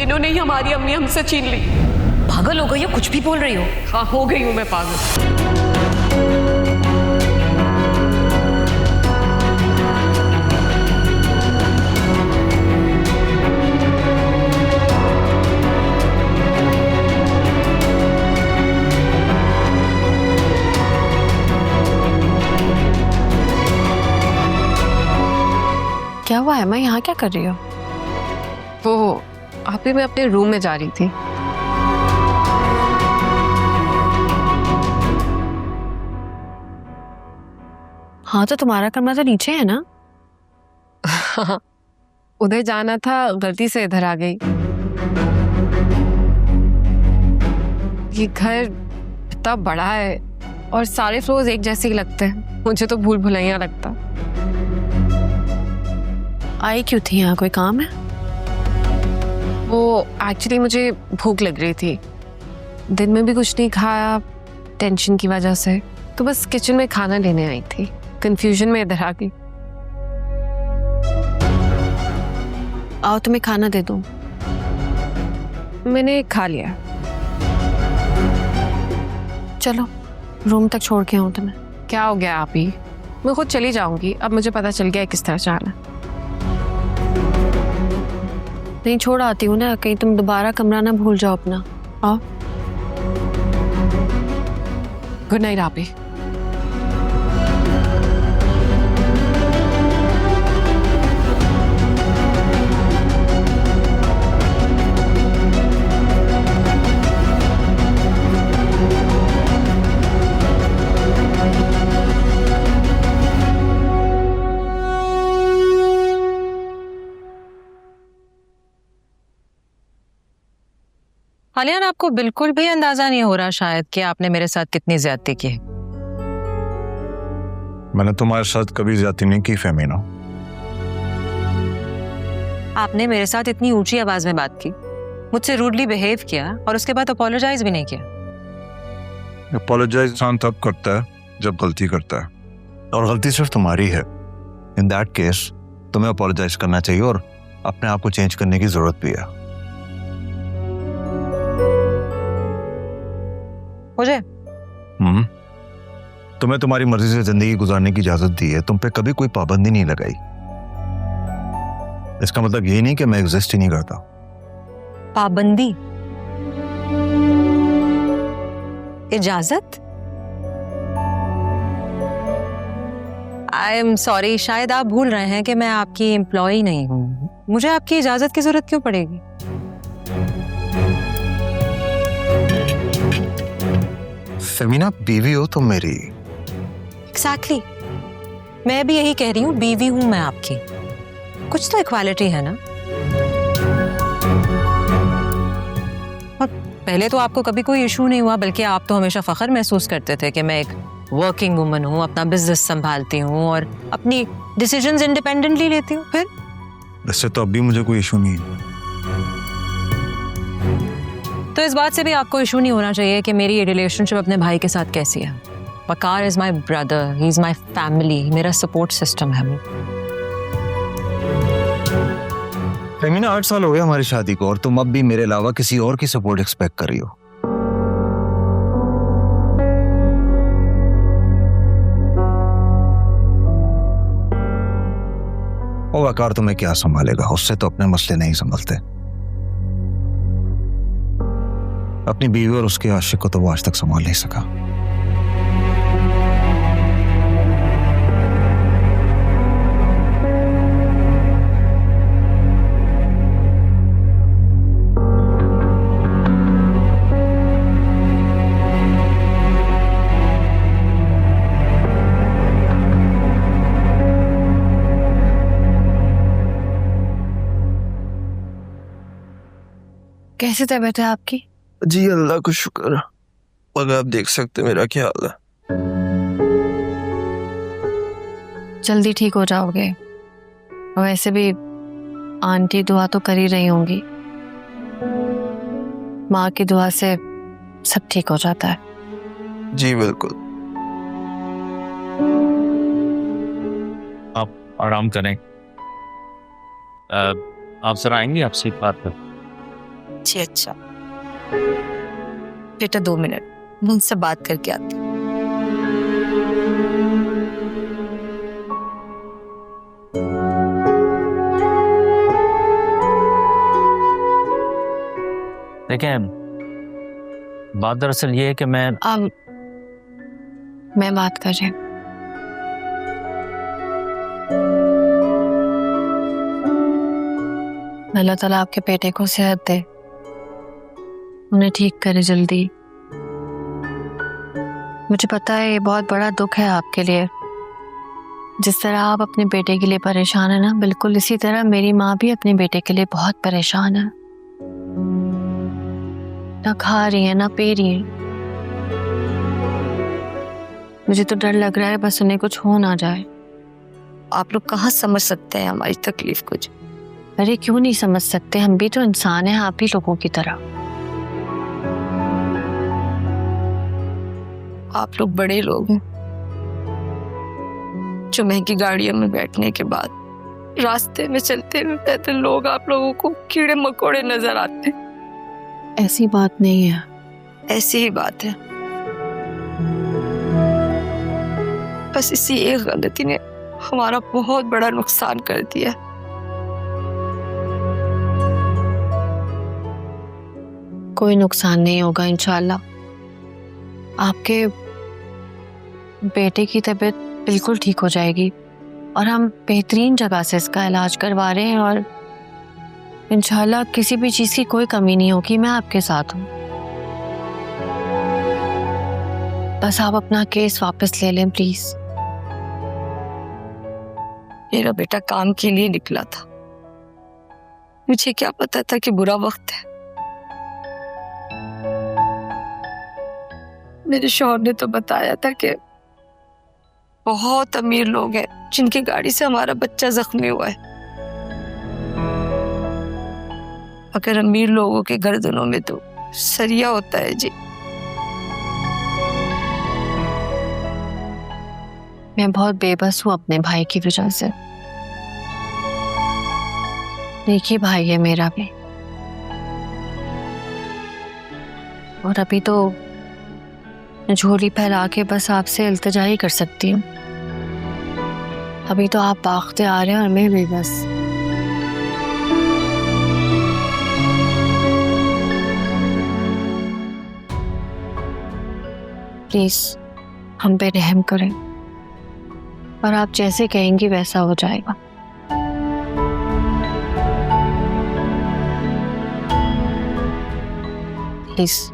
इन्होंने ही हमारी अम्मी हमसे छीन ली। पागल हो गई हो, कुछ भी बोल रही हो? हाँ, हो गई हूँ मैं पागल। क्या हुआ है? मैं यहाँ क्या कर रही हूँ? वो आप ही मैं अपने रूम में जा रही थी। हाँ तो तुम्हारा कमरा तो नीचे है ना? उधर जाना था, गलती से इधर आ गई। ये घर इतना बड़ा है और सारे फ्लोर्स एक जैसे ही लगते हैं। मुझे तो भूल भुलैया लगता। आई क्यों थी यहाँ? कोई काम है? वो एक्चुअली मुझे भूख लग रही थी, दिन में भी कुछ नहीं खाया टेंशन की वजह से, तो बस किचन में खाना लेने आई थी। कंफ्यूजन में इधर आ गई। आओ तुम्हें खाना दे दूँ। मैंने खा लिया। चलो रूम तक छोड़ के आऊँ तुम्हें। क्या हो गया आप ही? मैं खुद चली जाऊंगी, अब मुझे पता चल गया किस तरह जाना। नहीं, छोड़ आती हूँ ना, कहीं तुम दोबारा कमरा ना भूल जाओ अपना। आओ। गुड नाइट आप ही। आलियान, आपको बिल्कुल भी अंदाजा नहीं हो रहा शायद कि आपने मेरे साथ कितनी ज्यादती की। मैंने तुम्हारे साथ कभी ज्यादती नहीं की फेमिना। आपने मेरे साथ इतनी ऊंची आवाज में बात की, मुझसे रूडली बिहेव किया और उसके बाद अपोलोजाइज भी नहीं किया। अपोलोजाइज इंसान तब करता है जब गलती करता है, और गलती सिर्फ तुम्हारी है। इन दैट केस तुम्हें अपोलोजाइज करना चाहिए और अपने आप को चेंज करने की जरूरत भी है। मुझे तुम्हें तुम्हारी मर्जी से जिंदगी गुजारने की इजाजत दी है, तुम पे कभी कोई पाबंदी नहीं लगाई। इसका मतलब ये नहीं कि मैं एग्जिस्ट ही नहीं करता। पाबंदी? इजाजत? आई एम सॉरी, शायद आप भूल रहे हैं कि मैं आपकी एम्प्लॉय नहीं हूं। मुझे आपकी इजाजत की जरूरत क्यों पड़ेगी? फेमिना, बीवी हो तुम मेरी। एग्जैक्टली, मैं भी यही कह रही हूँ, बीवी हूं मैं आपकी। कुछ तो इक्वालिटी है ना। और पहले तो आपको कभी कोई इशू नहीं हुआ, बल्कि आप तो हमेशा फख्र महसूस करते थे कि मैं एक वर्किंग वुमन हूँ, अपना बिजनेस संभालती हूँ और अपनी डिसीजंस इंडिपेंडेंटली लेती हूँ। फिर वैसे तो अब भी मुझे कोई इशू नहीं है। तो इस बात से भी आपको इशू नहीं होना चाहिए कि मेरी ये रिलेशनशिप अपने भाई के साथ कैसी है। Waqar is my brother, he is my family, मेरा सपोर्ट सिस्टम है वो। फेमिना, 8 साल हो गए हमारी शादी को और तुम अब भी मेरे अलावा किसी और की सपोर्ट एक्सपेक्ट कर रही हो। ओ वकार तुम्हें क्या संभालेगा? उससे तो अपने मसले नहीं संभलते। अपनी बीवी और उसके आशिक को तो वो आज तक संभाल नहीं सका। कैसी तबीयत है आपकी? जी अल्लाह का शुक्र। और आप देख सकते मेरा क्या हाल है। जल्दी ठीक हो जाओगे। और वैसे भी आंटी दुआ तो कर ही रही होंगी। माँ की दुआ से सब ठीक हो जाता है। जी बिल्कुल। आप आराम करें। आप जरा आएंगे, आपसे एक बात कर। जी अच्छा बेटा 2 मिनट मैं उनसे बात करके आती हूँ। देखें, बात दरअसल ये है कि मैं बात कर रही हूँ। अल्लाह ताला आपके बेटे को सेहत दे, उन्हें ठीक करे जल्दी। मुझे पता है ये बहुत बड़ा दुख है आपके लिए। जिस तरह आप अपने बेटे के लिए परेशान है ना, बिल्कुल इसी तरह मेरी माँ भी अपने बेटे के लिए बहुत परेशान है। ना खा रही है ना पी रही है। मुझे तो डर लग रहा है बस उन्हें कुछ हो ना जाए। आप लोग कहाँ समझ सकते हैं हमारी तकलीफ कुछ। अरे क्यों नहीं समझ सकते, हम भी तो इंसान हैं आप ही लोगों की तरह। आप लोग बड़े लोग हैं जो महंगी गाड़ियों में बैठने के बाद रास्ते में चलते हुए पैदल लोग आप लोगों को कीड़े मकोड़े नजर आते हैं। ऐसी बात नहीं है। ऐसी ही बात है। बस इसी एक गलती ने हमारा बहुत बड़ा नुकसान कर दिया। कोई नुकसान नहीं होगा इंशाल्लाह। आपके बेटे की तबीयत बिल्कुल ठीक हो जाएगी और हम बेहतरीन जगह से इसका इलाज करवा रहे हैं और इंशाल्लाह किसी भी चीज़ की कोई कमी नहीं होगी। मैं आपके साथ हूँ। बस आप अपना केस वापस ले लें प्लीज। मेरा बेटा काम के लिए निकला था, मुझे क्या पता था कि बुरा वक्त है। मेरे शौहर ने तो बताया था कि बहुत अमीर लोग हैं जिनकी गाड़ी से हमारा बच्चा जख्मी हुआ है। अगर अमीर लोगों के गर्दनों में तो सरिया होता है जी। मैं बहुत बेबस हूँ अपने भाई की वजह से। देखिए भाई है मेरा भी, और अभी तो झोली फैला के बस आपसे इल्तिजा ही कर सकती हूँ। अभी तो आप भागते आ रहे हैं और मैं भी बस। प्लीज हम पे रहम करें और आप जैसे कहेंगी वैसा हो जाएगा। प्लीज।